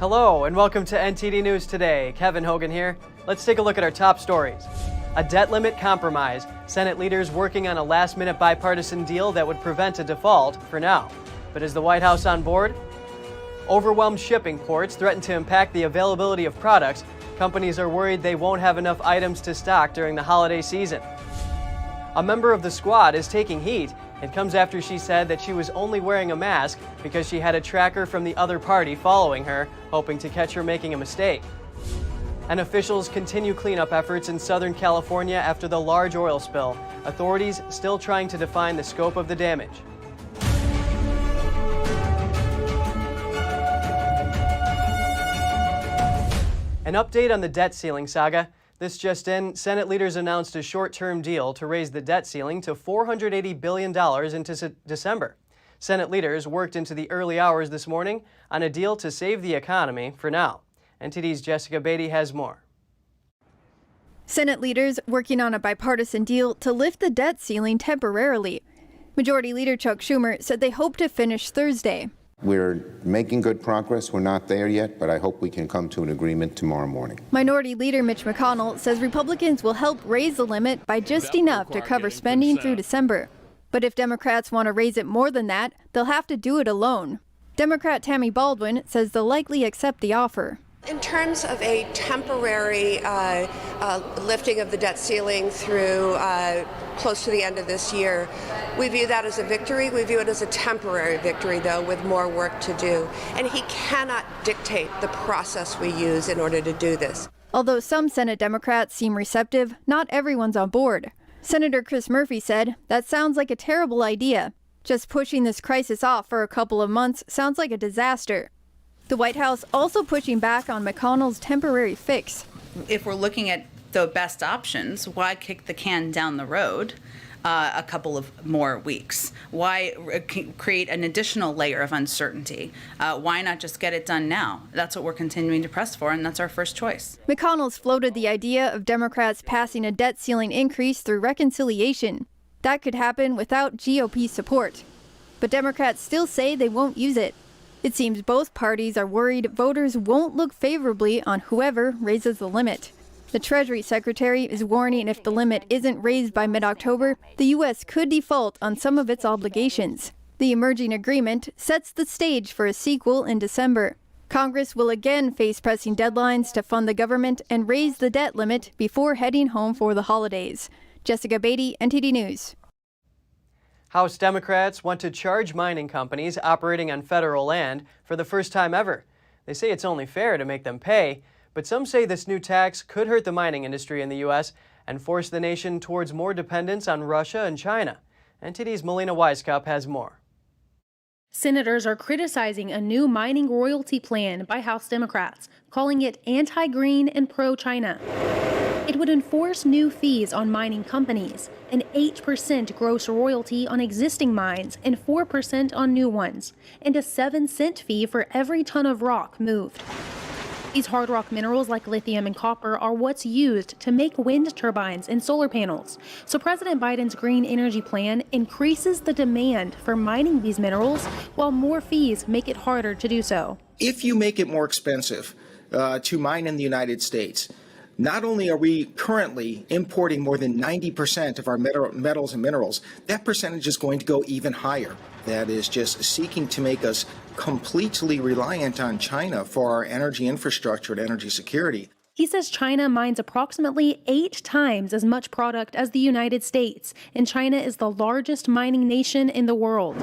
Hello and welcome to NTD News Today. Kevin Hogan here. Let's take a look at our top stories. A debt limit compromise. Senate leaders working on a last-minute bipartisan deal that would prevent a default for now. But is the White House on board? Overwhelmed shipping ports threaten to impact the availability of products. Companies are worried they won't have enough items to stock during the holiday season. A member of the squad is taking heat. It comes after she said that she was only wearing a mask because she had a tracker from the other party following her, hoping to catch her making a mistake. And officials continue cleanup efforts in Southern California after the large oil spill. Authorities still trying to define the scope of the damage. An update on the debt ceiling saga. This just in, Senate leaders announced a short-term deal to raise the debt ceiling to $480 billion into December. Senate leaders worked into the early hours this morning on a deal to save the economy for now. NTD's Jessica Beatty has more. Senate leaders working on a bipartisan deal to lift the debt ceiling temporarily. Majority Leader Chuck Schumer said they hope to finish Thursday. We're making good progress. We're not there yet, but I hope we can come to an agreement tomorrow morning. Minority Leader Mitch McConnell says Republicans will help raise the limit by just enough to cover spending through December. But if Democrats want to raise it more than that, they'll have to do it alone. Democrat Tammy Baldwin says they'll likely accept the offer. In terms of a temporary lifting of the debt ceiling through close to the end of this year, we view that as a victory. We view it as a temporary victory, though, with more work to do. And he cannot dictate the process we use in order to do this. Although some Senate Democrats seem receptive, not everyone's on board. Senator Chris Murphy said, "That sounds like a terrible idea. Just pushing this crisis off for a couple of months sounds like a disaster." The White House also pushing back on McConnell's temporary fix. If we're looking at the best options, why kick the can down the road a couple of more weeks? Why create an additional layer of uncertainty? Why not just get it done now? That's what we're continuing to press for, and that's our first choice. McConnell's floated the idea of Democrats passing a debt ceiling increase through reconciliation. That could happen without GOP support. But Democrats still say they won't use it. It seems both parties are worried voters won't look favorably on whoever raises the limit. The Treasury Secretary is warning if the limit isn't raised by mid-October, the U.S. could default on some of its obligations. The emerging agreement sets the stage for a sequel in December. Congress will again face pressing deadlines to fund the government and raise the debt limit before heading home for the holidays. Jessica Beatty, NTD News. House Democrats want to charge mining companies operating on federal land for the first time ever. They say it's only fair to make them pay, but some say this new tax could hurt the mining industry in the U.S. and force the nation towards more dependence on Russia and China. NTD's Melina Weisskopf has more. Senators are criticizing a new mining royalty plan by House Democrats, calling it anti-green and pro-China. It would enforce new fees on mining companies, an 8% gross royalty on existing mines and 4% on new ones, and a 7-cent fee for every ton of rock moved. These hard rock minerals like lithium and copper are what's used to make wind turbines and solar panels. So President Biden's green energy plan increases the demand for mining these minerals, while more fees make it harder to do so. If you make it more expensive to mine in the United States, not only are we currently importing more than 90% of our metals and minerals, that percentage is going to go even higher. That is just seeking to make us completely reliant on China for our energy infrastructure and energy security. He says China mines approximately 8 times as much product as the United States, and China is the largest mining nation in the world.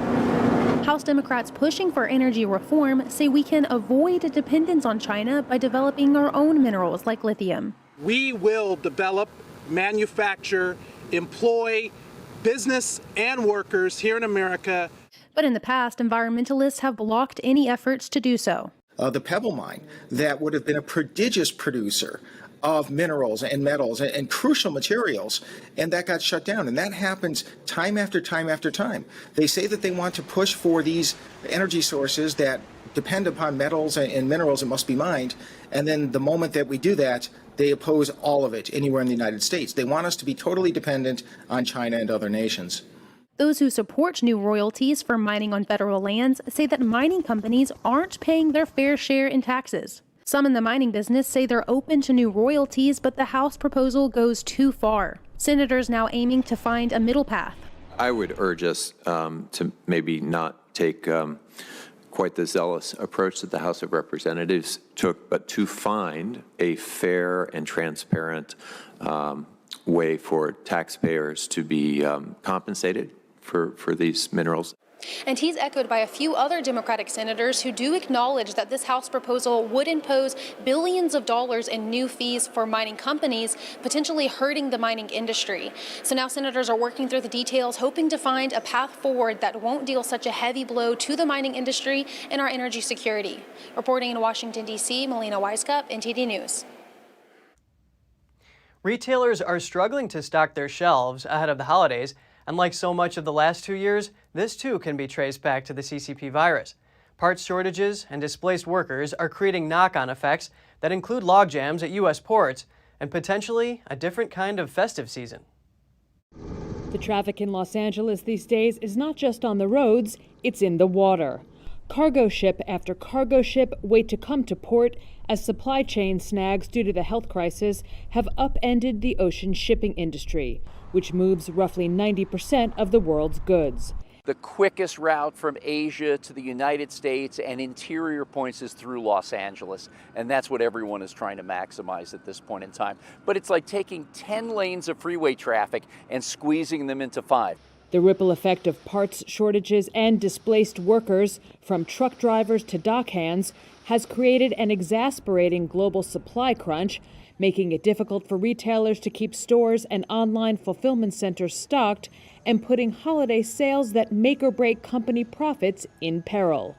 House Democrats pushing for energy reform say we can avoid a dependence on China by developing our own minerals like lithium. We will develop, manufacture, employ business and workers here in America. But in the past, environmentalists have blocked any efforts to do so. The Pebble mine, that would have been a prodigious producer of minerals and metals and crucial materials, and that got shut down. And that happens time after time after time. They say that they want to push for these energy sources that depend upon metals and minerals that must be mined, and then the moment that we do that, they oppose all of it anywhere in the United States. They want us to be totally dependent on China and other nations. Those who support new royalties for mining on federal lands say that mining companies aren't paying their fair share in taxes. Some in the mining business say they're open to new royalties, but the House proposal goes too far. Senators now aiming to find a middle path. I would urge us to maybe not take quite the zealous approach that the House of Representatives took, but to find a fair and transparent way for taxpayers to be compensated for these minerals. And he's echoed by a few other Democratic senators who do acknowledge that this House proposal would impose billions of dollars in new fees for mining companies, potentially hurting the mining industry. So now senators are working through the details, hoping to find a path forward that won't deal such a heavy blow to the mining industry and our energy security. Reporting in Washington, D.C., Melina Weiskup, NTD News. Retailers are struggling to stock their shelves ahead of the holidays, and like so much of the last 2 years, this too can be traced back to the CCP virus. Parts shortages and displaced workers are creating knock-on effects that include logjams at U.S. ports and potentially a different kind of festive season. The traffic in Los Angeles these days is not just on the roads, it's in the water. Cargo ship after cargo ship wait to come to port as supply chain snags due to the health crisis have upended the ocean shipping industry, which moves roughly 90% of the world's goods. The quickest route from Asia to the United States and interior points is through Los Angeles, and that's what everyone is trying to maximize at this point in time. But it's like taking 10 lanes of freeway traffic and squeezing them into 5. The ripple effect of parts shortages and displaced workers, from truck drivers to dock hands, has created an exasperating global supply crunch, making it difficult for retailers to keep stores and online fulfillment centers stocked and putting holiday sales that make or break company profits in peril.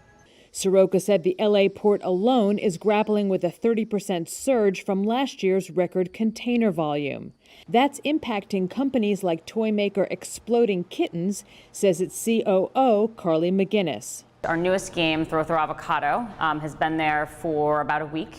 Soroka said the LA port alone is grappling with a 30% surge from last year's record container volume. That's impacting companies like toy maker Exploding Kittens, says its COO, Carly McGinnis. Our newest game, Throw Avocado, has been there for about a week,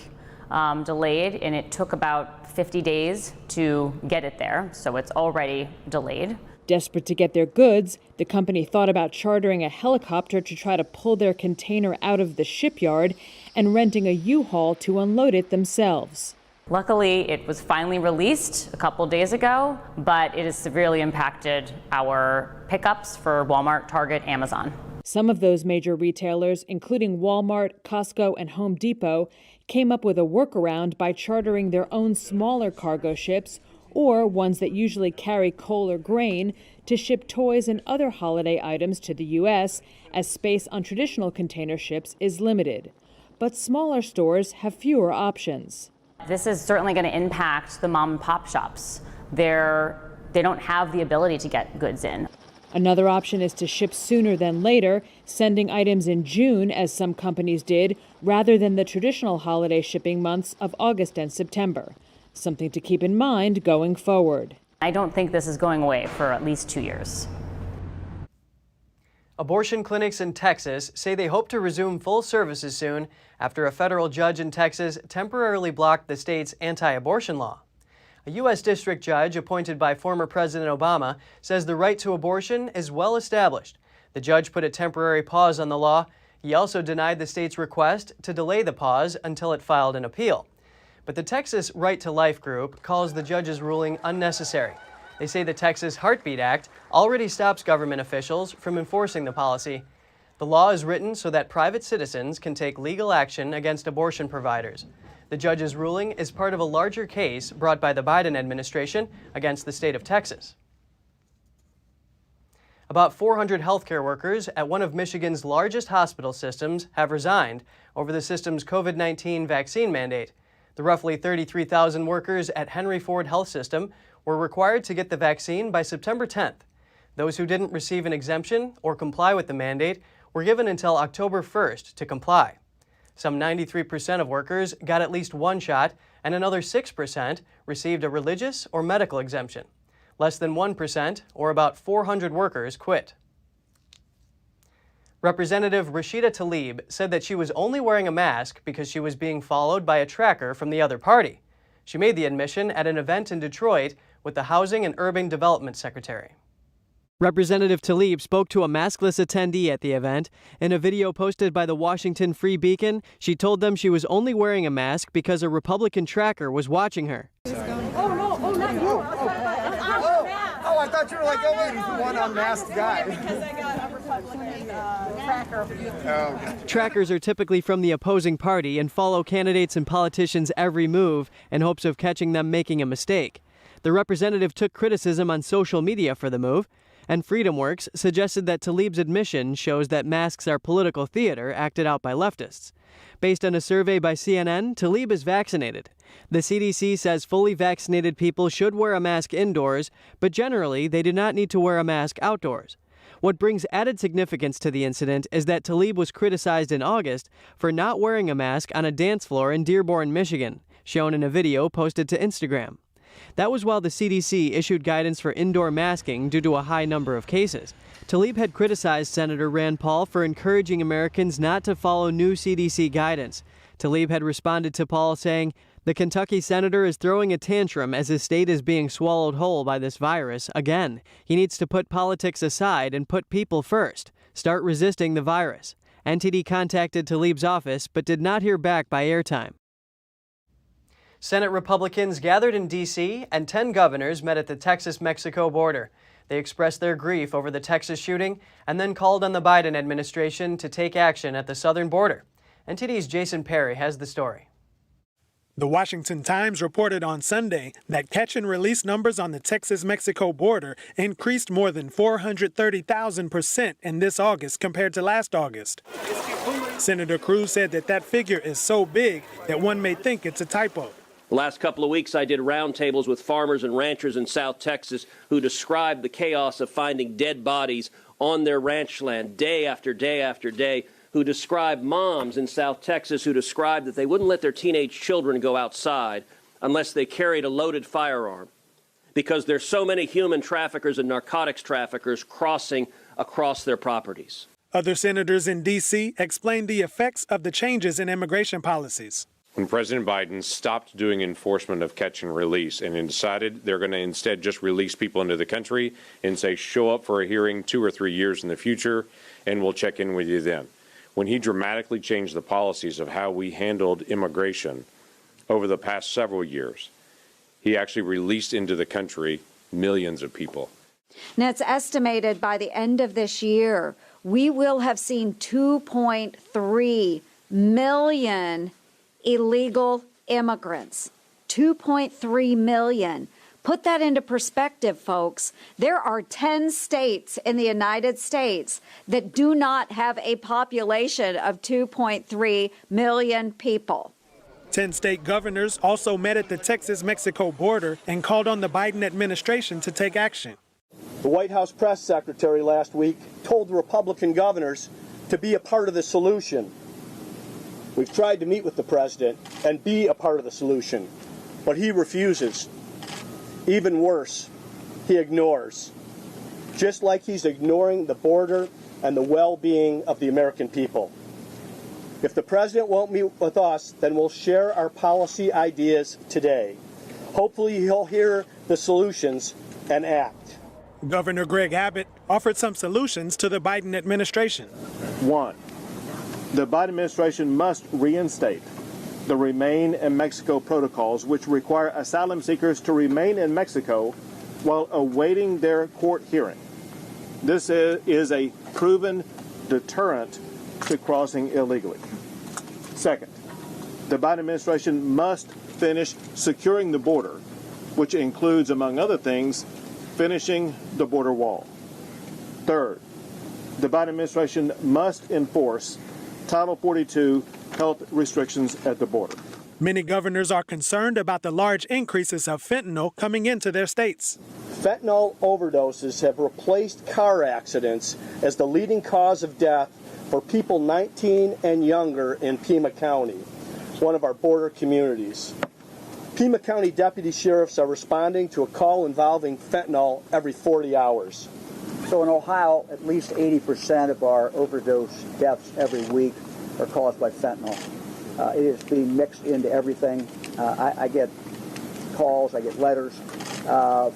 delayed, and it took about 50 days to get it there, so it's already delayed. Desperate to get their goods, the company thought about chartering a helicopter to try to pull their container out of the shipyard and renting a U-Haul to unload it themselves. Luckily, it was finally released a couple days ago, but it has severely impacted our pickups for Walmart, Target, Amazon. Some of those major retailers, including Walmart, Costco, and Home Depot, came up with a workaround by chartering their own smaller cargo ships, or ones that usually carry coal or grain, to ship toys and other holiday items to the U.S., as space on traditional container ships is limited. But smaller stores have fewer options. This is certainly going to impact the mom and pop shops. They don't have the ability to get goods in. Another option is to ship sooner than later, sending items in June, as some companies did, rather than the traditional holiday shipping months of August and September. Something to keep in mind going forward. I don't think this is going away for at least 2 years. Abortion clinics in Texas say they hope to resume full services soon after a federal judge in Texas temporarily blocked the state's anti-abortion law. A U.S. district judge appointed by former President Obama says the right to abortion is well established. The judge put a temporary pause on the law. He also denied the state's request to delay the pause until it filed an appeal. But the Texas Right to Life group calls the judge's ruling unnecessary. They say the Texas Heartbeat Act already stops government officials from enforcing the policy. The law is written so that private citizens can take legal action against abortion providers. The judge's ruling is part of a larger case brought by the Biden administration against the state of Texas. About 400 healthcare workers at one of Michigan's largest hospital systems have resigned over the system's COVID-19 vaccine mandate. The roughly 33,000 workers at Henry Ford Health System were required to get the vaccine by September 10th. Those who didn't receive an exemption or comply with the mandate were given until October 1st to comply. Some 93% of workers got at least one shot, and another 6% received a religious or medical exemption. Less than 1%, or about 400 workers, quit. Representative Rashida Tlaib said that she was only wearing a mask because she was being followed by a tracker from the other party. She made the admission at an event in Detroit with the Housing and Urban Development Secretary. Representative Tlaib spoke to a maskless attendee at the event. In a video posted by the Washington Free Beacon, she told them she was only wearing a mask because a Republican tracker was watching her. Oh, I thought you were like, oh, wait, he's the one unmasked guy. Because I got a Republican tracker of you. Oh. Trackers are typically from the opposing party and follow candidates and politicians' every move in hopes of catching them making a mistake. The representative took criticism on social media for the move, and FreedomWorks suggested that Tlaib's admission shows that masks are political theater acted out by leftists. Based on a survey by CNN, Tlaib is vaccinated. The CDC says fully vaccinated people should wear a mask indoors, but generally they do not need to wear a mask outdoors. What brings added significance to the incident is that Tlaib was criticized in August for not wearing a mask on a dance floor in Dearborn, Michigan, shown in a video posted to Instagram. That was while the CDC issued guidance for indoor masking due to a high number of cases. Tlaib had criticized Senator Rand Paul for encouraging Americans not to follow new CDC guidance. Tlaib had responded to Paul saying, "The Kentucky senator is throwing a tantrum as his state is being swallowed whole by this virus again. He needs to put politics aside and put people first. Start resisting the virus." NTD contacted Tlaib's office but did not hear back by airtime. Senate Republicans gathered in D.C. and 10 governors met at the Texas-Mexico border. They expressed their grief over the Texas shooting and then called on the Biden administration to take action at the southern border. NTD's Jason Perry has the story. The Washington Times reported on Sunday that catch and release numbers on the Texas-Mexico border increased more than 430,000% in this August compared to last August. Senator Cruz said that figure is so big that one may think it's a typo. The last couple of weeks, I did roundtables with farmers and ranchers in South Texas who described the chaos of finding dead bodies on their ranch land day after day after day, who described moms in South Texas who described that they wouldn't let their teenage children go outside unless they carried a loaded firearm because there's so many human traffickers and narcotics traffickers crossing across their properties. Other senators in D.C. explained the effects of the changes in immigration policies. When President Biden stopped doing enforcement of catch and release and decided they're going to instead just release people into the country and say, show up for a hearing 2 or 3 years in the future, and we'll check in with you then. When he dramatically changed the policies of how we handled immigration over the past several years, he actually released into the country millions of people. Now, it's estimated by the end of this year, we will have seen 2.3 million illegal immigrants. 2.3 million. Put that into perspective, folks. There are 10 states in the United States that do not have a population of 2.3 million people. 10 state governors also met at the Texas-Mexico border and called on the Biden administration to take action. The White House press secretary last week told the Republican governors to be a part of the solution. We've tried to meet with the president and be a part of the solution, but he refuses. Even worse, he ignores. Just like he's ignoring the border and the well-being of the American people. If the president won't meet with us, then we'll share our policy ideas today. Hopefully he'll hear the solutions and act. Governor Greg Abbott offered some solutions to the Biden administration. 1. The Biden administration must reinstate the Remain in Mexico protocols, which require asylum seekers to remain in Mexico while awaiting their court hearing. This is a proven deterrent to crossing illegally. Second, the Biden administration must finish securing the border, which includes, among other things, finishing the border wall. Third, the Biden administration must enforce Title 42 health restrictions at the border. Many governors are concerned about the large increases of fentanyl coming into their states. Fentanyl overdoses have replaced car accidents as the leading cause of death for people 19 and younger in Pima County, one of our border communities. Pima County deputy sheriffs are responding to a call involving fentanyl every 40 hours. So in Ohio, at least 80% of our overdose deaths every week are caused by fentanyl. It is being mixed into everything. I get calls, I get letters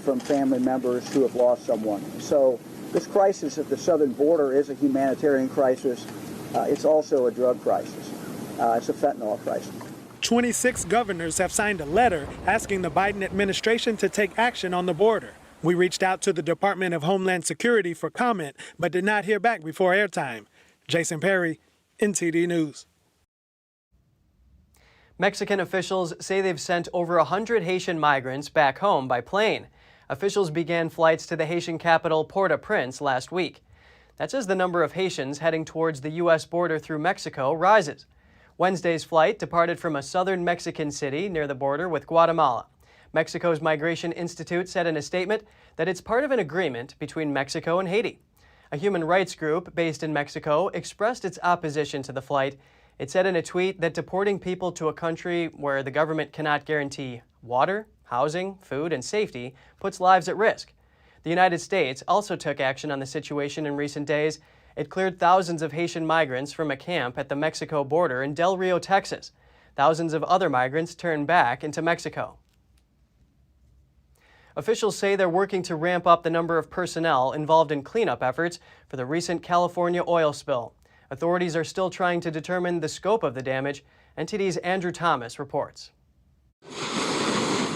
from family members who have lost someone. So This crisis at the southern border is a humanitarian crisis. It's also a drug crisis. It's a fentanyl crisis. 26 governors have signed a letter asking the Biden administration to take action on the border. We reached out to the Department of Homeland Security for comment, but did not hear back before airtime. Jason Perry, NTD News. Mexican officials say they've sent over 100 Haitian migrants back home by plane. Officials began flights to the Haitian capital Port-au-Prince last week. That's as the number of Haitians heading towards the U.S. border through Mexico rises. Wednesday's flight departed from a southern Mexican city near the border with Guatemala. Mexico's Migration Institute said in a statement that it's part of an agreement between Mexico and Haiti. A human rights group based in Mexico expressed its opposition to the flight. It said in a tweet that deporting people to a country where the government cannot guarantee water, housing, food, and safety puts lives at risk. The United States also took action on the situation in recent days. It cleared thousands of Haitian migrants from a camp at the Mexico border in Del Rio, Texas. Thousands of other migrants turned back into Mexico. Officials say they're working to ramp up the number of personnel involved in cleanup efforts for the recent California oil spill. Authorities are still trying to determine the scope of the damage. NTD's Andrew Thomas reports.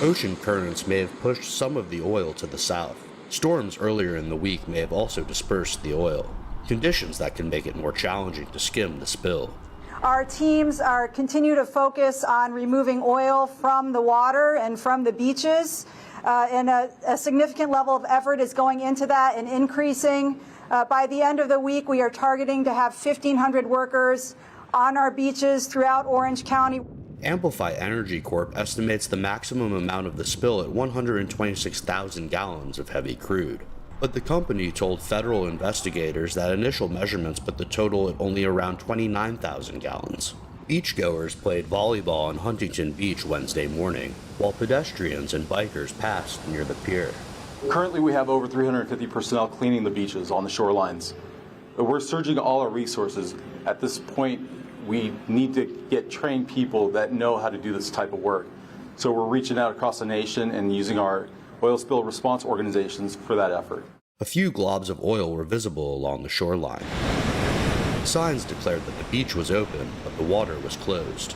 Ocean currents may have pushed some of the oil to the south. Storms earlier in the week may have also dispersed the oil, conditions that can make it more challenging to skim the spill. Our teams continue to focus on removing oil from the water and from the beaches, and a significant level of effort is going into that and increasing. By the end of the week, we are targeting to have 1,500 workers on our beaches throughout Orange County. Amplify Energy Corp estimates the maximum amount of the spill at 126,000 gallons of heavy crude. But the company told federal investigators that initial measurements put the total at only around 29,000 gallons. Beachgoers played volleyball on Huntington Beach Wednesday morning, while pedestrians and bikers passed near the pier. Currently, we have over 350 personnel cleaning the beaches on the shorelines. But we're surging all our resources. At this point, we need to get trained people that know how to do this type of work. So we're reaching out across the nation and using our oil spill response organizations for that effort. A few globs of oil were visible along the shoreline. Signs declared that the beach was open, but the water was closed.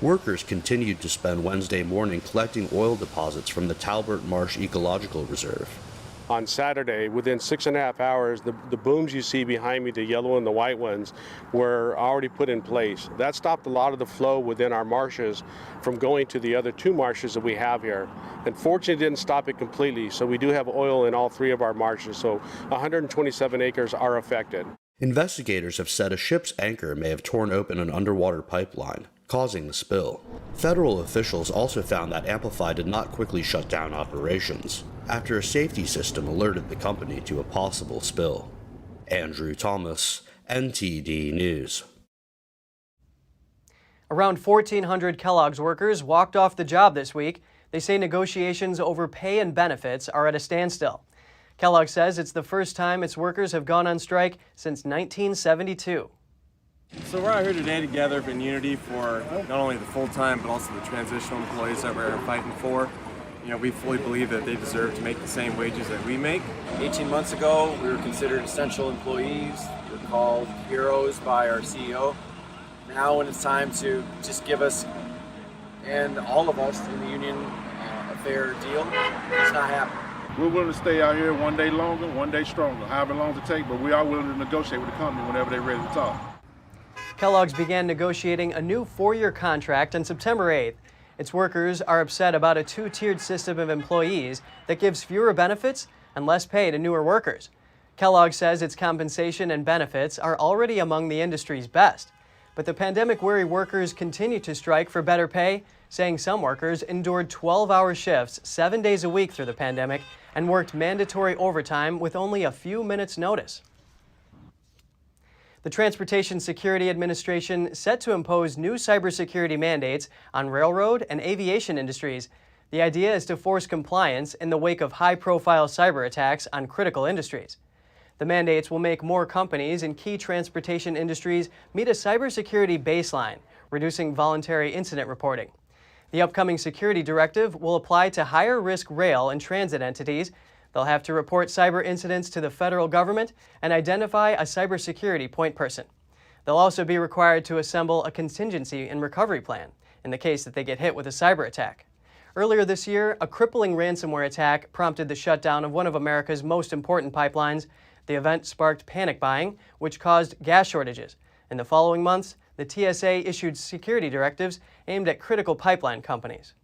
Workers continued to spend Wednesday morning collecting oil deposits from the Talbert Marsh Ecological Reserve. On Saturday, within 6.5 hours, the booms you see behind me, the yellow and the white ones, were already put in place. That stopped a lot of the flow within our marshes from going to the other two marshes that we have here. Unfortunately, it didn't stop it completely, so we do have oil in all three of our marshes, so 127 acres are affected. Investigators have said a ship's anchor may have torn open an underwater pipeline, causing the spill. Federal officials also found that Amplify did not quickly shut down operations after a safety system alerted the company to a possible spill. Andrew Thomas, NTD News. Around 1,400 Kellogg's workers walked off the job this week. They say negotiations over pay and benefits are at a standstill. Kellogg says it's the first time its workers have gone on strike since 1972. So we're out here today together in unity for not only the full-time but also the transitional employees that we're fighting for. You know, we fully believe that they deserve to make the same wages that we make. 18 months ago, we were considered essential employees. We were called heroes by our CEO. Now when it's time to just give us and all of us in the union a fair deal, it's not happening. We're willing to stay out here one day longer, one day stronger, however long it takes, but we are willing to negotiate with the company whenever they're ready to talk. Kellogg's began negotiating a new 4-year contract on September 8th. Its workers are upset about a 2-tiered system of employees that gives fewer benefits and less pay to newer workers. Kellogg says its compensation and benefits are already among the industry's best. But the pandemic-weary workers continue to strike for better pay, saying some workers endured 12-hour shifts 7 days a week through the pandemic and worked mandatory overtime with only a few minutes' notice. The Transportation Security Administration set to impose new cybersecurity mandates on railroad and aviation industries. The idea is to force compliance in the wake of high-profile cyber attacks on critical industries. The mandates will make more companies in key transportation industries meet a cybersecurity baseline, reducing voluntary incident reporting. The upcoming security directive will apply to higher-risk rail and transit entities. They'll have to report cyber incidents to the federal government and identify a cybersecurity point person. They'll also be required to assemble a contingency and recovery plan in the case that they get hit with a cyber attack. Earlier this year, a crippling ransomware attack prompted the shutdown of one of America's most important pipelines. The event sparked panic buying, which caused gas shortages. In the following months, the TSA issued security directives aimed at critical pipeline companies.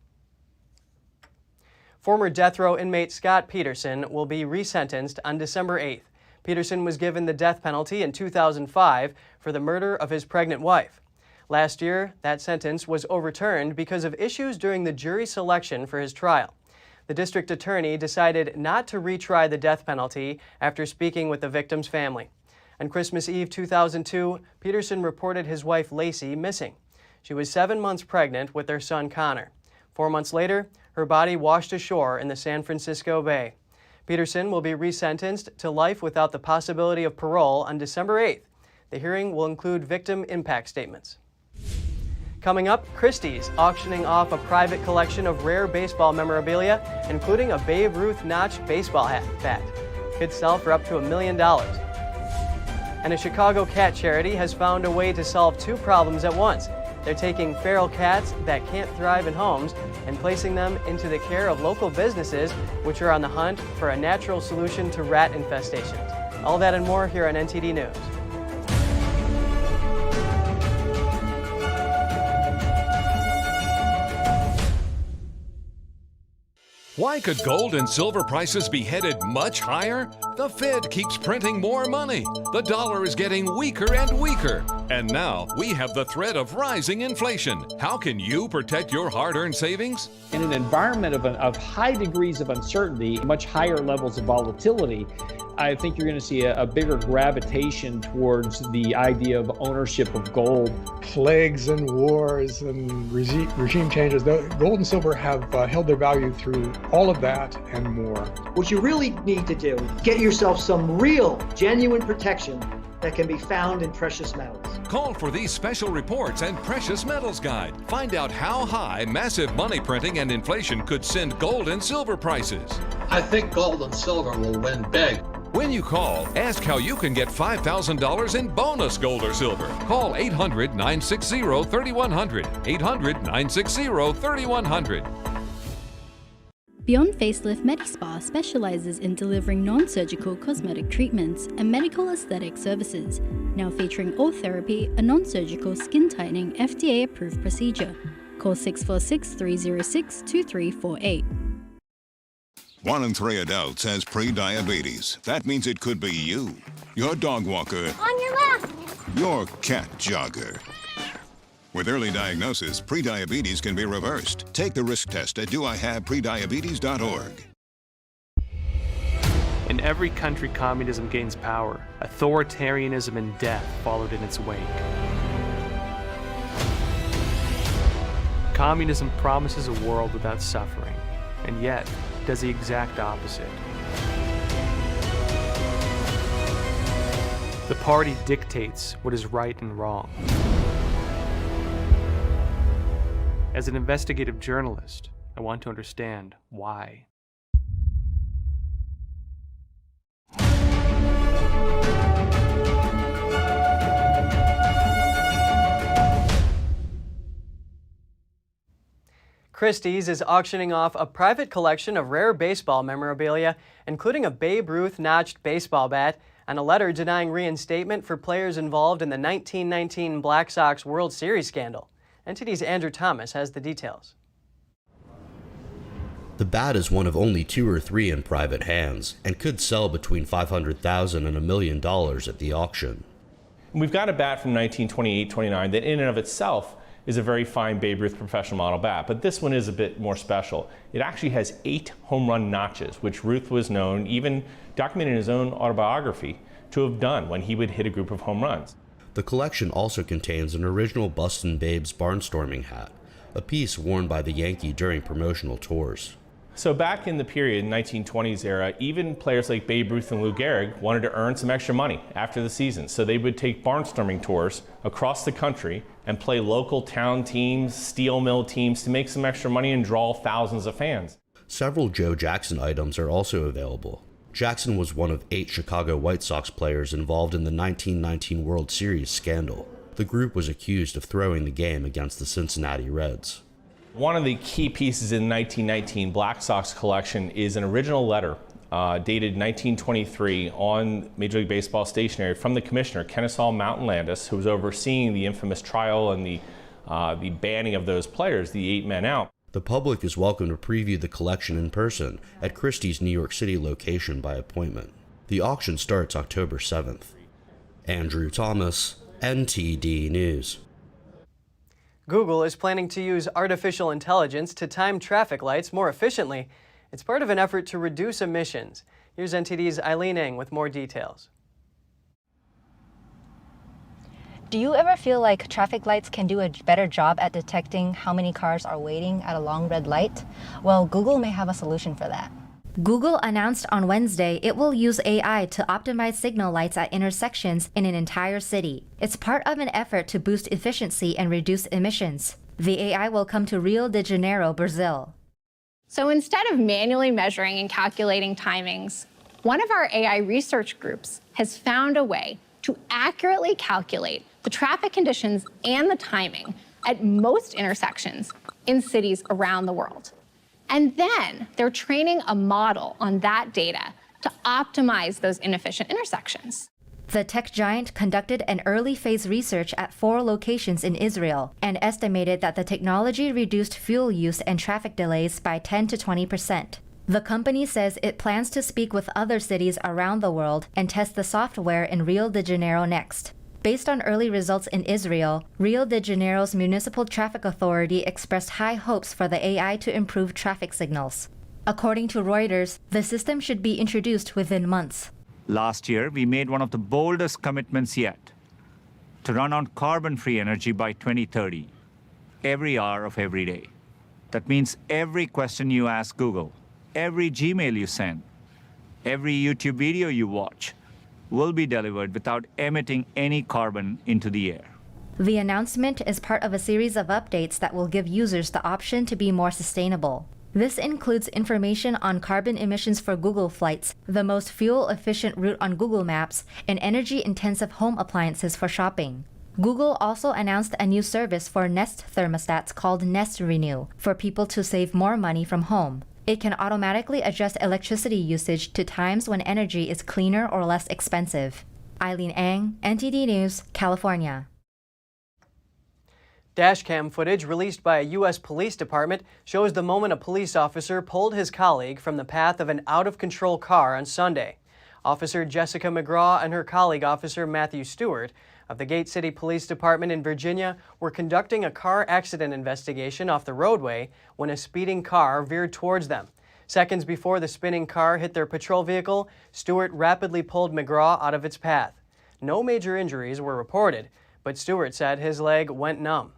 Former death row inmate Scott Peterson will be resentenced on December 8th. Peterson was given the death penalty in 2005 for the murder of his pregnant wife. Last year, that sentence was overturned because of issues during the jury selection for his trial. The district attorney decided not to retry the death penalty after speaking with the victim's family. On Christmas Eve 2002, Peterson reported his wife Lacey missing. She was 7 months pregnant with their son Connor. 4 months later, her body washed ashore in the San Francisco Bay. Peterson will be resentenced to life without the possibility of parole on December 8th. The hearing will include victim impact statements. Coming up, Christie's auctioning off a private collection of rare baseball memorabilia, including a Babe Ruth notched baseball bat. Could sell for up to $1 million. And a Chicago cat charity has found a way to solve two problems at once. They're taking feral cats that can't thrive in homes and placing them into the care of local businesses, which are on the hunt for a natural solution to rat infestations. All that and more here on NTD News. Why could gold and silver prices be headed much higher? The Fed keeps printing more money. The dollar is getting weaker and weaker. And now we have the threat of rising inflation. How can you protect your hard-earned savings? In an environment of high degrees of uncertainty, much higher levels of volatility, I think you're going to see a bigger gravitation towards the idea of ownership of gold. Plagues and wars and regime changes, gold and silver have held their value through all of that and more. What you really need to do, get yourself some real, genuine protection that can be found in precious metals. Call for these special reports and Precious Metals Guide. Find out how high massive money printing and inflation could send gold and silver prices. I think gold and silver will win big. When you call, ask how you can get $5,000 in bonus gold or silver. Call 800-960-3100. 800-960-3100. Beyond Facelift MediSpa specializes in delivering non-surgical cosmetic treatments and medical aesthetic services, now featuring oil therapy, a non-surgical skin tightening FDA-approved procedure. Call 646-306-2348. 1 in 3 adults has pre-diabetes. That means it could be you, your dog walker, on your left, your cat jogger. With early diagnosis, pre-diabetes can be reversed. Take the risk test at doihaveprediabetes.org. In every country communism gains power, authoritarianism and death followed in its wake. Communism promises a world without suffering, and yet does the exact opposite. The party dictates what is right and wrong. As an investigative journalist, I want to understand why. Christie's is auctioning off a private collection of rare baseball memorabilia, including a Babe Ruth notched baseball bat and a letter denying reinstatement for players involved in the 1919 Black Sox World Series scandal. NTD's Andrew Thomas has the details. The bat is one of only 2 or 3 in private hands and could sell between $500,000 and $1 million at the auction. We've got a bat from 1928-29 that in and of itself is a very fine Babe Ruth professional model bat, but this one is a bit more special. It actually has 8 home run notches, which Ruth was known, even documented in his own autobiography, to have done when he would hit a group of home runs. The collection also contains an original Bustin' Babes barnstorming hat, a piece worn by the Yankee during promotional tours. So back in the period, 1920s era, even players like Babe Ruth and Lou Gehrig wanted to earn some extra money after the season. So they would take barnstorming tours across the country and play local town teams, steel mill teams to make some extra money and draw thousands of fans. Several Joe Jackson items are also available. Jackson was one of 8 Chicago White Sox players involved in the 1919 World Series scandal. The group was accused of throwing the game against the Cincinnati Reds. One of the key pieces in the 1919 Black Sox collection is an original letter dated 1923 on Major League Baseball stationery from the commissioner, Kennesaw Mountain Landis, who was overseeing the infamous trial and the banning of those players, the 8 men out. The public is welcome to preview the collection in person at Christie's New York City location by appointment. The auction starts October 7th. Andrew Thomas, NTD News. Google is planning to use artificial intelligence to time traffic lights more efficiently. It's part of an effort to reduce emissions. Here's NTD's Eileen Ng with more details. Do you ever feel like traffic lights can do a better job at detecting how many cars are waiting at a long red light? Well, Google may have a solution for that. Google announced on Wednesday it will use AI to optimize signal lights at intersections in an entire city. It's part of an effort to boost efficiency and reduce emissions. The AI will come to Rio de Janeiro, Brazil. So instead of manually measuring and calculating timings, one of our AI research groups has found a way to accurately calculate the traffic conditions and the timing at most intersections in cities around the world. And then they're training a model on that data to optimize those inefficient intersections. The tech giant conducted an early phase research at 4 locations in Israel and estimated that the technology reduced fuel use and traffic delays by 10 to 20%. The company says it plans to speak with other cities around the world and test the software in Rio de Janeiro next. Based on early results in Israel, Rio de Janeiro's Municipal Traffic Authority expressed high hopes for the AI to improve traffic signals. According to Reuters, the system should be introduced within months. Last year, we made one of the boldest commitments yet, to run on carbon-free energy by 2030, every hour of every day. That means every question you ask Google, every Gmail you send, every YouTube video you watch, will be delivered without emitting any carbon into the air. The announcement is part of a series of updates that will give users the option to be more sustainable. This includes information on carbon emissions for Google flights, the most fuel-efficient route on Google Maps, and energy-intensive home appliances for shopping. Google also announced a new service for Nest thermostats called Nest Renew for people to save more money from home. It can automatically adjust electricity usage to times when energy is cleaner or less expensive. Eileen Ng, NTD News, California. Dashcam footage released by a U.S. police department shows the moment a police officer pulled his colleague from the path of an out-of-control car on Sunday. Officer Jessica McGraw and her colleague Officer Matthew Stewart of the Gate City Police Department in Virginia were conducting a car accident investigation off the roadway when a speeding car veered towards them. Seconds before the spinning car hit their patrol vehicle, Stewart rapidly pulled McGraw out of its path. No major injuries were reported, but Stewart said his leg went numb.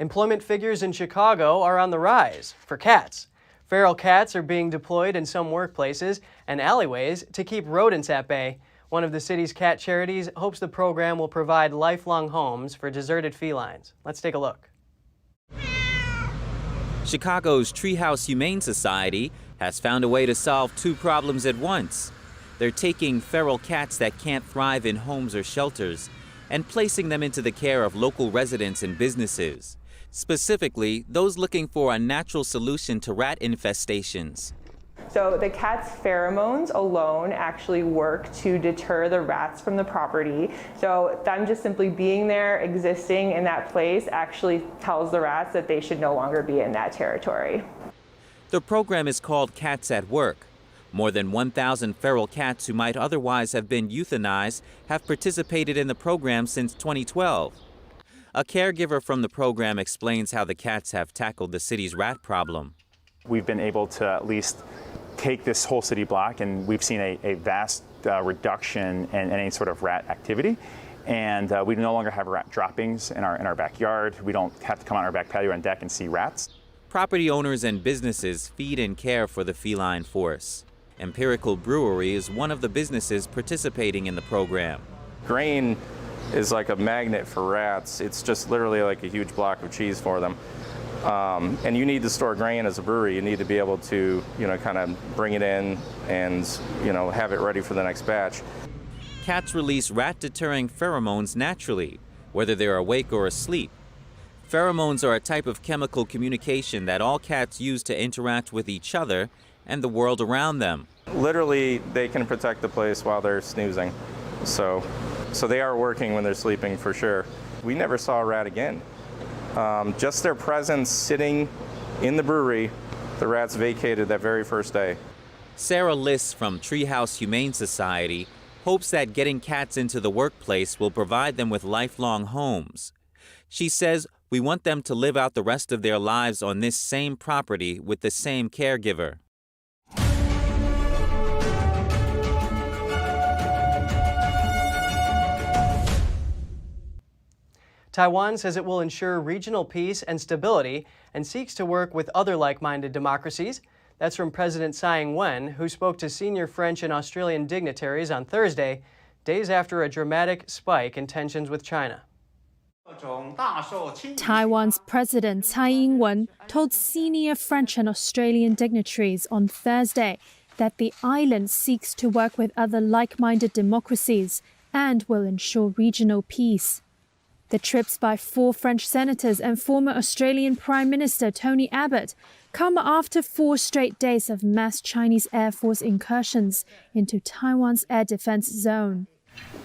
Employment figures in Chicago are on the rise for cats. Feral cats are being deployed in some workplaces and alleyways to keep rodents at bay. One of the city's cat charities hopes the program will provide lifelong homes for deserted felines. Let's take a look. Chicago's Treehouse Humane Society has found a way to solve 2 problems at once. They're taking feral cats that can't thrive in homes or shelters and placing them into the care of local residents and businesses, specifically those looking for a natural solution to rat infestations. So the cat's pheromones alone actually work to deter the rats from the property. So them just simply being there, existing in that place, actually tells the rats that they should no longer be in that territory. The program is called Cats at Work. More than 1,000 feral cats who might otherwise have been euthanized have participated in the program since 2012. A caregiver from the program explains how the cats have tackled the city's rat problem. We've been able to at least take this whole city block, and we've seen a vast reduction in any sort of rat activity. And we no longer have rat droppings in our backyard. We don't have to come on our back patio and deck and see rats. Property owners and businesses feed and care for the feline force. Empirical Brewery is one of the businesses participating in the program. Grain is like a magnet for rats. It's just literally like a huge block of cheese for them. And you need to store grain as a brewery. You need to be able to, kind of bring it in and, have it ready for the next batch. Cats release rat-deterring pheromones naturally, whether they're awake or asleep. Pheromones are a type of chemical communication that all cats use to interact with each other and the world around them. Literally, they can protect the place while they're snoozing. So they are working when they're sleeping for sure. We never saw a rat again. Just their presence sitting in the brewery, the rats vacated that very first day. Sarah Liss from Treehouse Humane Society hopes that getting cats into the workplace will provide them with lifelong homes. She says, "We want them to live out the rest of their lives on this same property with the same caregiver." Taiwan says it will ensure regional peace and stability and seeks to work with other like-minded democracies. That's from President Tsai Ing-wen, who spoke to senior French and Australian dignitaries on Thursday, days after a dramatic spike in tensions with China. Taiwan's President Tsai Ing-wen told senior French and Australian dignitaries on Thursday that the island seeks to work with other like-minded democracies and will ensure regional peace. The trips by 4 French senators and former Australian Prime Minister Tony Abbott come after 4 straight days of mass Chinese Air Force incursions into Taiwan's air defense zone.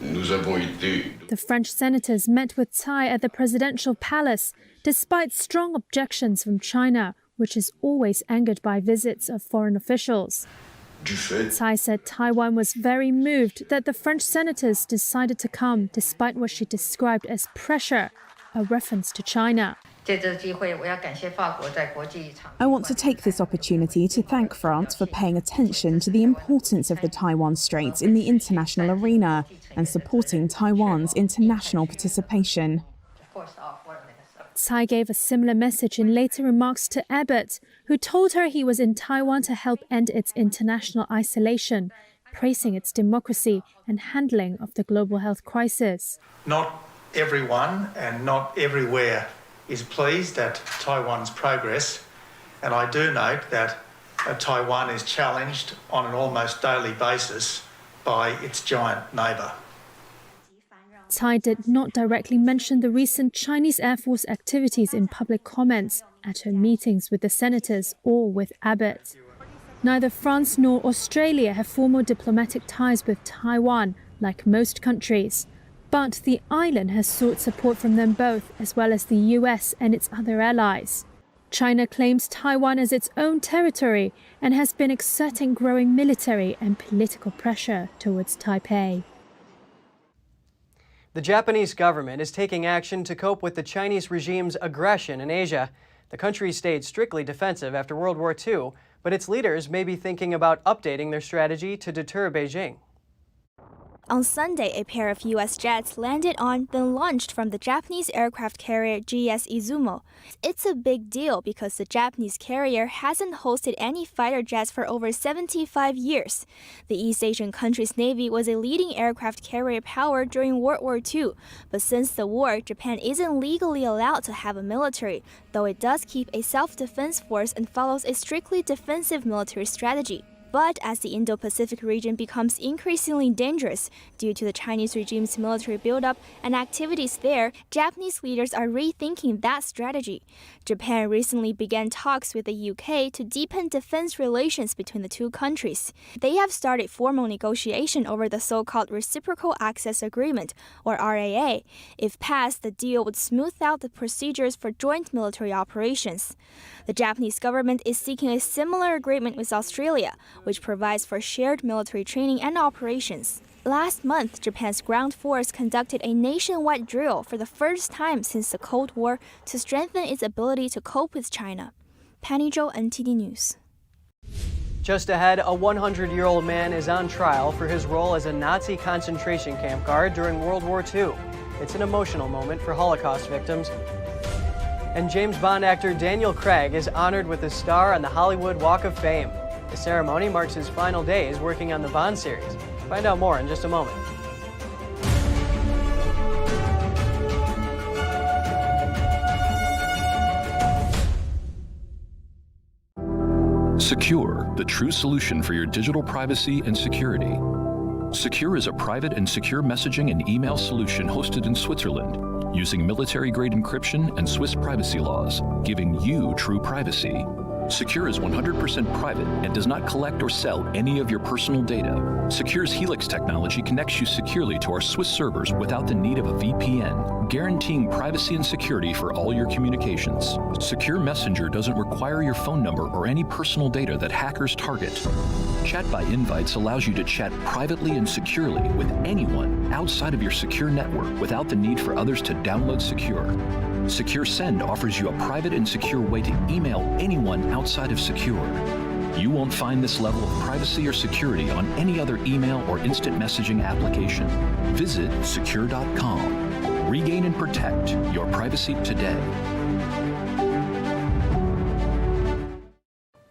The French senators met with Tsai at the presidential palace, despite strong objections from China, which is always angered by visits of foreign officials. Tsai said Taiwan was very moved that the French senators decided to come despite what she described as pressure, a reference to China. I want to take this opportunity to thank France for paying attention to the importance of the Taiwan Straits in the international arena and supporting Taiwan's international participation. Tsai gave a similar message in later remarks to Abbott, who told her he was in Taiwan to help end its international isolation, praising its democracy and handling of the global health crisis. Not everyone and not everywhere is pleased at Taiwan's progress, and I do note that Taiwan is challenged on an almost daily basis by its giant neighbour. Tsai did not directly mention the recent Chinese Air Force activities in public comments at her meetings with the senators or with Abbott. Neither France nor Australia have formal diplomatic ties with Taiwan, like most countries. But the island has sought support from them both, as well as the US and its other allies. China claims Taiwan as its own territory and has been exerting growing military and political pressure towards Taipei. The Japanese government is taking action to cope with the Chinese regime's aggression in Asia. The country stayed strictly defensive after World War II, but its leaders may be thinking about updating their strategy to deter Beijing. On Sunday, a pair of U.S. jets landed on, then launched from the Japanese aircraft carrier GS Izumo. It's a big deal because the Japanese carrier hasn't hosted any fighter jets for over 75 years. The East Asian country's navy was a leading aircraft carrier power during World War II, but since the war, Japan isn't legally allowed to have a military, though it does keep a self-defense force and follows a strictly defensive military strategy. But as the Indo-Pacific region becomes increasingly dangerous due to the Chinese regime's military buildup and activities there, Japanese leaders are rethinking that strategy. Japan recently began talks with the UK to deepen defense relations between the two countries. They have started formal negotiation over the so-called Reciprocal Access Agreement, or RAA. If passed, the deal would smooth out the procedures for joint military operations. The Japanese government is seeking a similar agreement with Australia, which provides for shared military training and operations. Last month, Japan's ground force conducted a nationwide drill for the first time since the Cold War to strengthen its ability to cope with China. Penny Zhou, NTD News. Just ahead, a 100-year-old man is on trial for his role as a Nazi concentration camp guard during World War II. It's an emotional moment for Holocaust victims. And James Bond actor Daniel Craig is honored with a star on the Hollywood Walk of Fame. The ceremony marks his final days working on the Bond series. Find out more in just a moment. Secure, the true solution for your digital privacy and security. Secure is a private and secure messaging and email solution hosted in Switzerland, using military-grade encryption and Swiss privacy laws, giving you true privacy. Secure is 100% private and does not collect or sell any of your personal data. Secure's Helix technology connects you securely to our Swiss servers without the need of a VPN, guaranteeing privacy and security for all your communications. Secure Messenger doesn't require your phone number or any personal data that hackers target. Chat by Invites allows you to chat privately and securely with anyone outside of your secure network without the need for others to download Secure. Secure Send offers you a private and secure way to email anyone outside of Secure. You won't find this level of privacy or security on any other email or instant messaging application. Visit secure.com. Regain and protect your privacy today.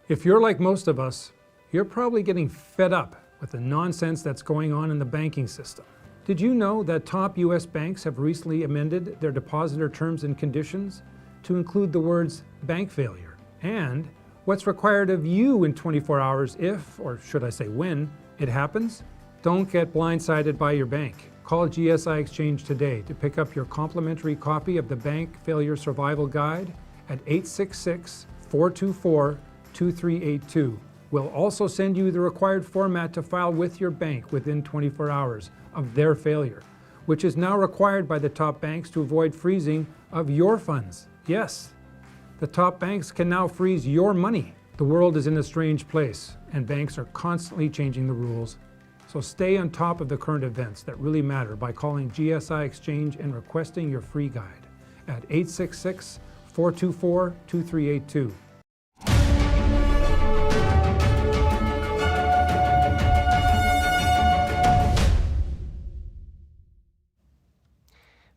If you're like most of us, you're probably getting fed up with the nonsense that's going on in the banking system. Did you know that top U.S. banks have recently amended their depositor terms and conditions to include the words bank failure and what's required of you in 24 hours if, or should I say when, it happens? Don't get blindsided by your bank. Call GSI Exchange today to pick up your complimentary copy of the Bank Failure Survival Guide at 866-424-2382. We'll also send you the required format to file with your bank within 24 hours of their failure, which is now required by the top banks to avoid freezing of your funds. Yes, the top banks can now freeze your money. The world is in a strange place, and banks are constantly changing the rules. So stay on top of the current events that really matter by calling GSI Exchange and requesting your free guide at 866-424-2382.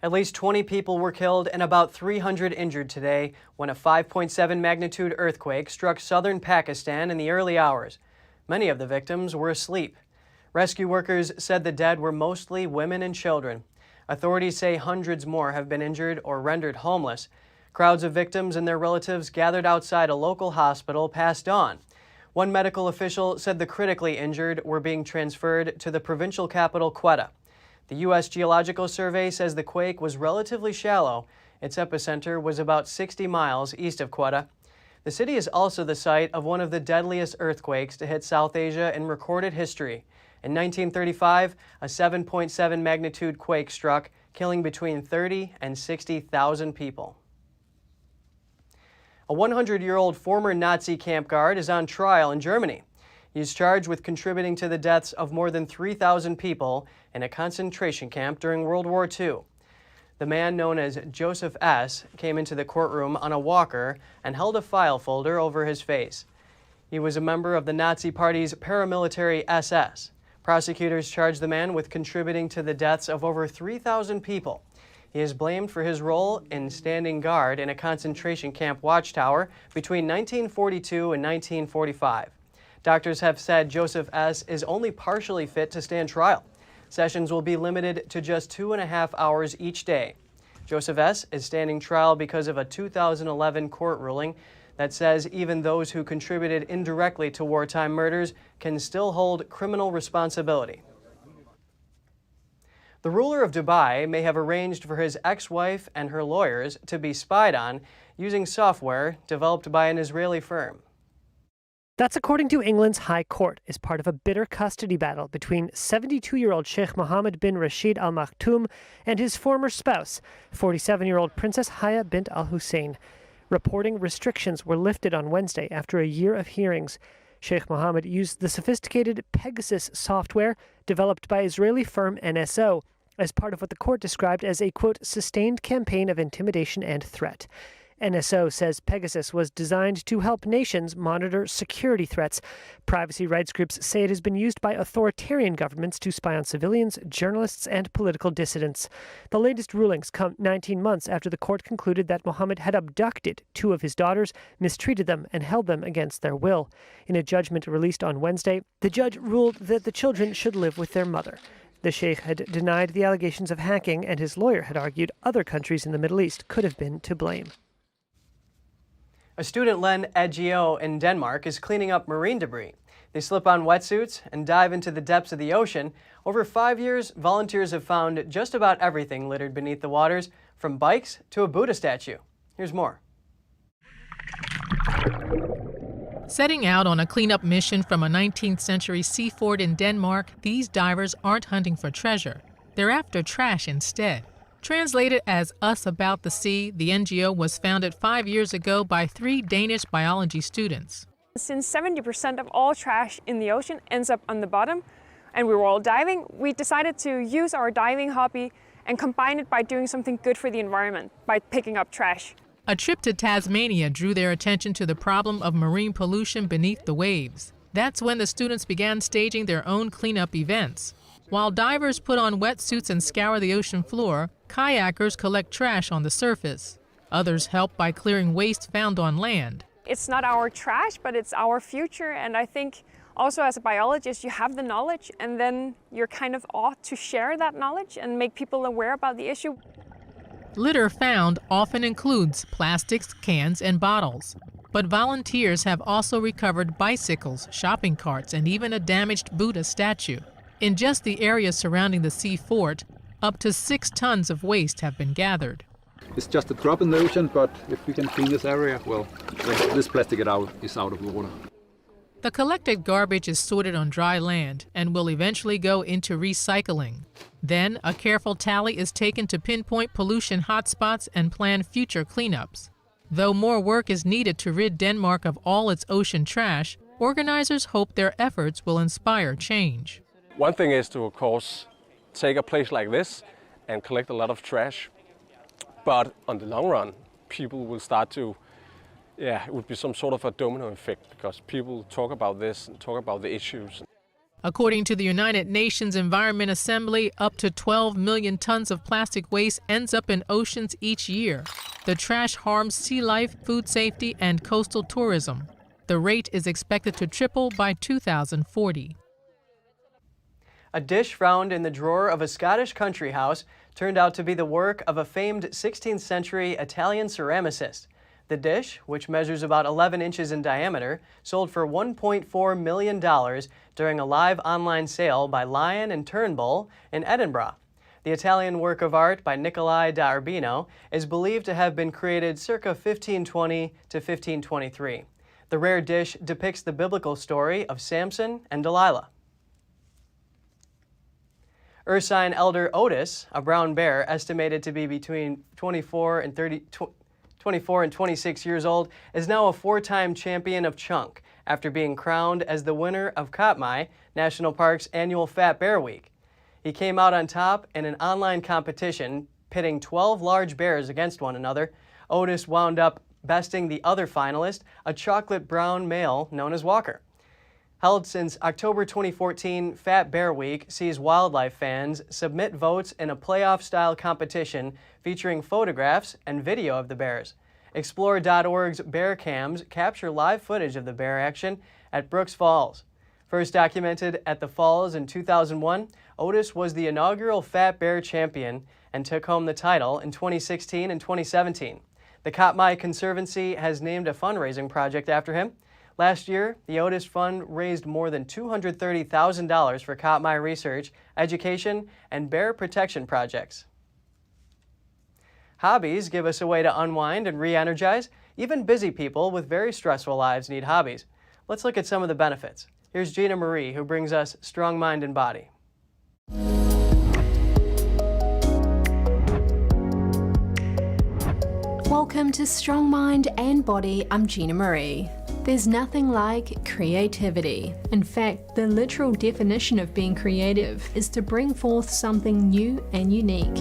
At least 20 people were killed and about 300 injured today when a 5.7 magnitude earthquake struck southern Pakistan in the early hours. Many of the victims were asleep. Rescue workers said the dead were mostly women and children. Authorities say hundreds more have been injured or rendered homeless. Crowds of victims and their relatives gathered outside a local hospital past dawn. One medical official said the critically injured were being transferred to the provincial capital, Quetta. The U.S. Geological Survey says the quake was relatively shallow. Its epicenter was about 60 miles east of Quetta. The city is also the site of one of the deadliest earthquakes to hit South Asia in recorded history. In 1935, a 7.7 magnitude quake struck, killing between 30 and 60,000 people. A 100-year-old former Nazi camp guard is on trial in Germany. He's charged with contributing to the deaths of more than 3,000 people in a concentration camp during World War II. The man, known as Joseph S., came into the courtroom on a walker and held a file folder over his face. He was a member of the Nazi Party's paramilitary SS. Prosecutors charged the man with contributing to the deaths of over 3,000 people. He is blamed for his role in standing guard in a concentration camp watchtower between 1942 and 1945. Doctors have said Joseph S. is only partially fit to stand trial. Sessions will be limited to just 2.5 hours each day. Joseph S. is standing trial because of a 2011 court ruling that says even those who contributed indirectly to wartime murders can still hold criminal responsibility. The ruler of Dubai may have arranged for his ex-wife and her lawyers to be spied on using software developed by an Israeli firm. That's according to England's High Court, as part of a bitter custody battle between 72-year-old Sheikh Mohammed bin Rashid Al Maktoum and his former spouse, 47-year-old Princess Haya bint Al Hussein. Reporting restrictions were lifted on Wednesday after a year of hearings. Sheikh Mohammed used the sophisticated Pegasus software developed by Israeli firm NSO as part of what the court described as a, quote, sustained campaign of intimidation and threat. NSO says Pegasus was designed to help nations monitor security threats. Privacy rights groups say it has been used by authoritarian governments to spy on civilians, journalists, and political dissidents. The latest rulings come 19 months after the court concluded that Mohammed had abducted 2 of his daughters, mistreated them, and held them against their will. In a judgment released on Wednesday, the judge ruled that the children should live with their mother. The sheikh had denied the allegations of hacking, and his lawyer had argued other countries in the Middle East could have been to blame. A student-led NGO in Denmark is cleaning up marine debris. They slip on wetsuits and dive into the depths of the ocean. Over 5 years, volunteers have found just about everything littered beneath the waters, from bikes to a Buddha statue. Here's more. Setting out on a cleanup mission from a 19th century sea fort in Denmark, these divers aren't hunting for treasure. They're after trash instead. Translated as Us About the Sea, the NGO was founded 5 years ago by 3 Danish biology students. Since 70% of all trash in the ocean ends up on the bottom, and we were all diving, we decided to use our diving hobby and combine it by doing something good for the environment, by picking up trash. A trip to Tasmania drew their attention to the problem of marine pollution beneath the waves. That's when the students began staging their own cleanup events. While divers put on wetsuits and scour the ocean floor, kayakers collect trash on the surface. Others help by clearing waste found on land. It's not our trash, but it's our future, and I think also as a biologist you have the knowledge, and then you're kind of ought to share that knowledge and make people aware about the issue. Litter found often includes plastics, cans, and bottles. But volunteers have also recovered bicycles, shopping carts, and even a damaged Buddha statue. In just the area surrounding the sea fort, up to 6 tons of waste have been gathered. It's just a drop in the ocean, but if we can clean this area, well, this plastic is out of the water. The collected garbage is sorted on dry land and will eventually go into recycling. Then, a careful tally is taken to pinpoint pollution hotspots and plan future cleanups. Though more work is needed to rid Denmark of all its ocean trash, organizers hope their efforts will inspire change. One thing is to, of course, take a place like this and collect a lot of trash. But on the long run, people will start to, it would be some sort of a domino effect, because people talk about this and talk about the issues. According to the United Nations Environment Assembly, up to 12 million tons of plastic waste ends up in oceans each year. The trash harms sea life, food safety, and coastal tourism. The rate is expected to triple by 2040. A dish found in the drawer of a Scottish country house turned out to be the work of a famed 16th century Italian ceramicist. The dish, which measures about 11 inches in diameter, sold for $1.4 million during a live online sale by Lion and Turnbull in Edinburgh. The Italian work of art by Nicolai da Urbino is believed to have been created circa 1520 to 1523. The rare dish depicts the biblical story of Samson and Delilah. Ursine elder Otis, a brown bear estimated to be between 24 and 26 years old, is now a 4-time champion of chunk after being crowned as the winner of Katmai National Park's annual Fat Bear Week. He came out on top in an online competition, pitting 12 large bears against one another. Otis wound up besting the other finalist, a chocolate brown male known as Walker. Held since October 2014, Fat Bear Week sees wildlife fans submit votes in a playoff-style competition featuring photographs and video of the bears. Explore.org's Bear Cams capture live footage of the bear action at Brooks Falls. First documented at the Falls in 2001, Otis was the inaugural Fat Bear champion and took home the title in 2016 and 2017. The Katmai Conservancy has named a fundraising project after him. Last year, the Otis Fund raised more than $230,000 for Katmai research, education, and bear protection projects. Hobbies give us a way to unwind and re-energize. Even busy people with very stressful lives need hobbies. Let's look at some of the benefits. Here's Gina Marie, who brings us Strong Mind and Body. Welcome to Strong Mind and Body. I'm Gina Marie. There's nothing like creativity. In fact, the literal definition of being creative is to bring forth something new and unique.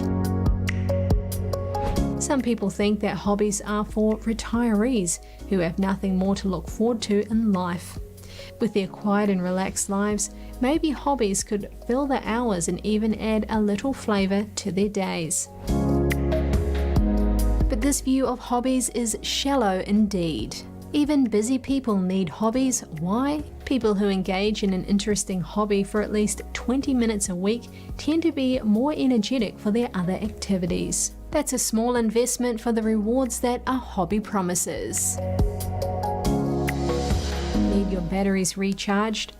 Some people think that hobbies are for retirees who have nothing more to look forward to in life. With their quiet and relaxed lives, maybe hobbies could fill their hours and even add a little flavor to their days. But this view of hobbies is shallow indeed. Even busy people need hobbies. Why? People who engage in an interesting hobby for at least 20 minutes a week tend to be more energetic for their other activities. That's a small investment for the rewards that a hobby promises. Need your batteries recharged?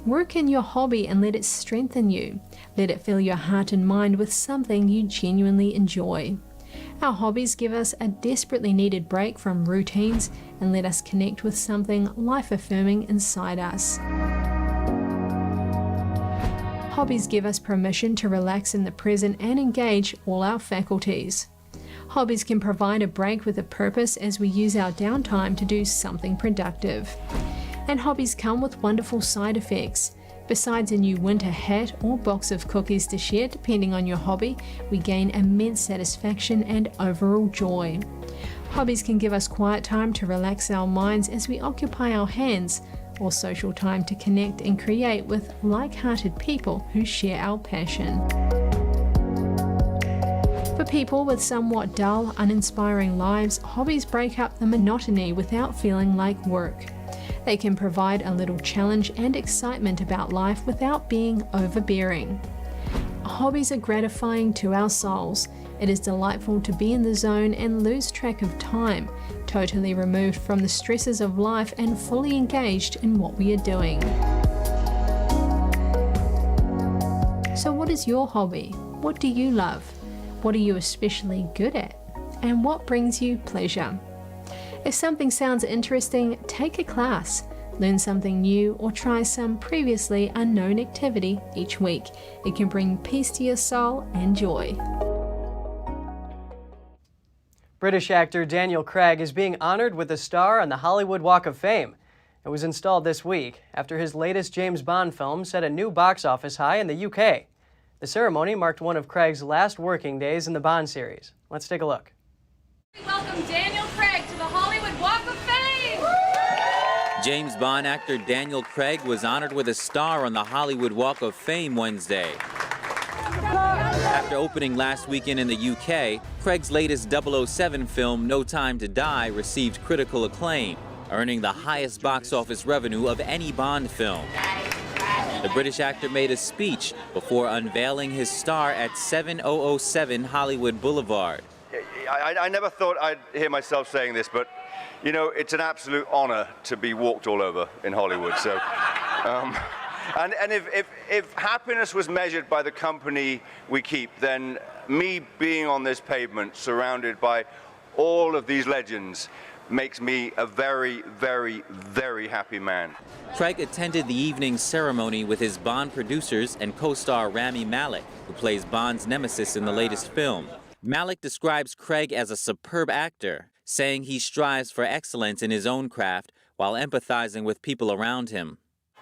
Work in your hobby and let it strengthen you. Let it fill your heart and mind with something you genuinely enjoy. Our hobbies give us a desperately needed break from routines and let us connect with something life-affirming inside us. Hobbies give us permission to relax in the present and engage all our faculties. Hobbies can provide a break with a purpose as we use our downtime to do something productive. And hobbies come with wonderful side effects. Besides a new winter hat or box of cookies to share depending on your hobby, we gain immense satisfaction and overall joy. Hobbies can give us quiet time to relax our minds as we occupy our hands, or social time to connect and create with like-hearted people who share our passion. For people with somewhat dull, uninspiring lives, hobbies break up the monotony without feeling like work. They can provide a little challenge and excitement about life without being overbearing. Hobbies are gratifying to our souls. It is delightful to be in the zone and lose track of time, totally removed from the stresses of life and fully engaged in what we are doing. So what is your hobby? What do you love? What are you especially good at? And what brings you pleasure? If something sounds interesting, take a class, learn something new, or try some previously unknown activity each week. It can bring peace to your soul and joy. British actor Daniel Craig is being honored with a star on the Hollywood Walk of Fame. It was installed this week after his latest James Bond film set a new box office high in the UK. The ceremony marked one of Craig's last working days in the Bond series. Let's take a look. Welcome Daniel Craig to the Hollywood Walk of Fame! James Bond actor Daniel Craig was honored with a star on the Hollywood Walk of Fame Wednesday. After opening last weekend in the UK, Craig's latest 007 film, No Time to Die, received critical acclaim, earning the highest box office revenue of any Bond film. The British actor made a speech before unveiling his star at 7007 Hollywood Boulevard. I never thought I'd hear myself saying this, but, you know, it's an absolute honor to be walked all over in Hollywood. So, and if happiness was measured by the company we keep, then me being on this pavement surrounded by all of these legends makes me a very, very, very happy man. Craig attended the evening ceremony with his Bond producers and co-star Rami Malek, who plays Bond's nemesis in the latest film. Malek describes Craig as a superb actor, saying he strives for excellence in his own craft while empathizing with people around him.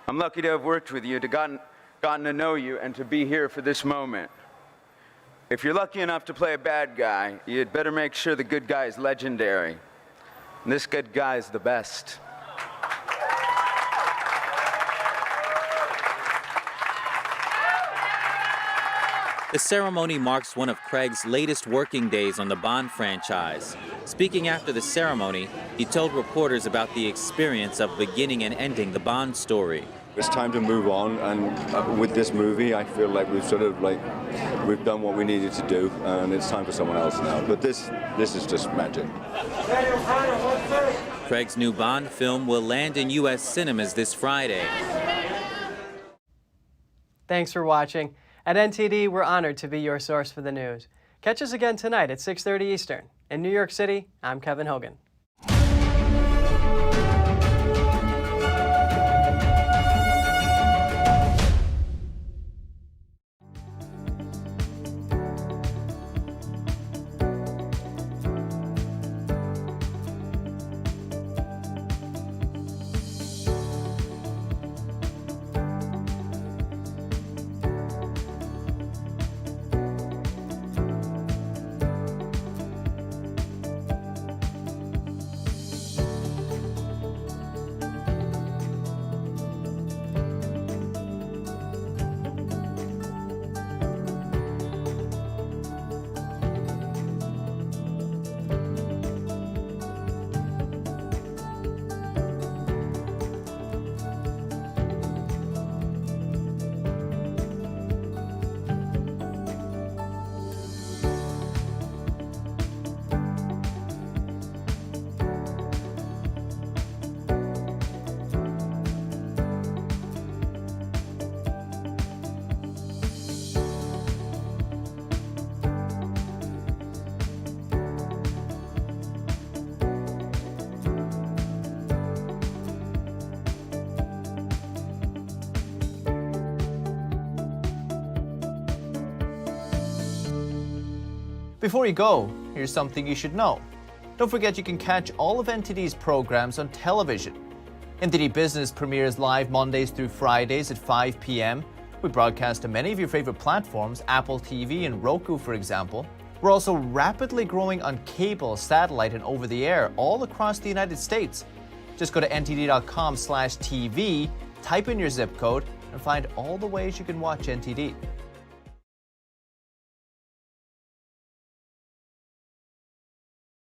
I'm lucky to have worked with you, to gotten to know you, and to be here for this moment. If you're lucky enough to play a bad guy, you'd better make sure the good guy is legendary. And this good guy is the best. The ceremony marks one of Craig's latest working days on the Bond franchise. Speaking after the ceremony, he told reporters about the experience of beginning and ending the Bond story. It's time to move on, and with this movie, I feel like we've we've done what we needed to do, and it's time for someone else now. But this is just magic. Craig's new Bond film will land in U.S. cinemas this Friday. Thanks for watching. At NTD, we're honored to be your source for the news. Catch us again tonight at 6:30 Eastern. In New York City, I'm Kevin Hogan. Before you go, here's something you should know. Don't forget you can catch all of NTD's programs on television. NTD Business premieres live Mondays through Fridays at 5 p.m. We broadcast to many of your favorite platforms, Apple TV and Roku, for example. We're also rapidly growing on cable, satellite, and over-the-air all across the United States. Just go to ntd.com/TV, type in your zip code, and find all the ways you can watch NTD.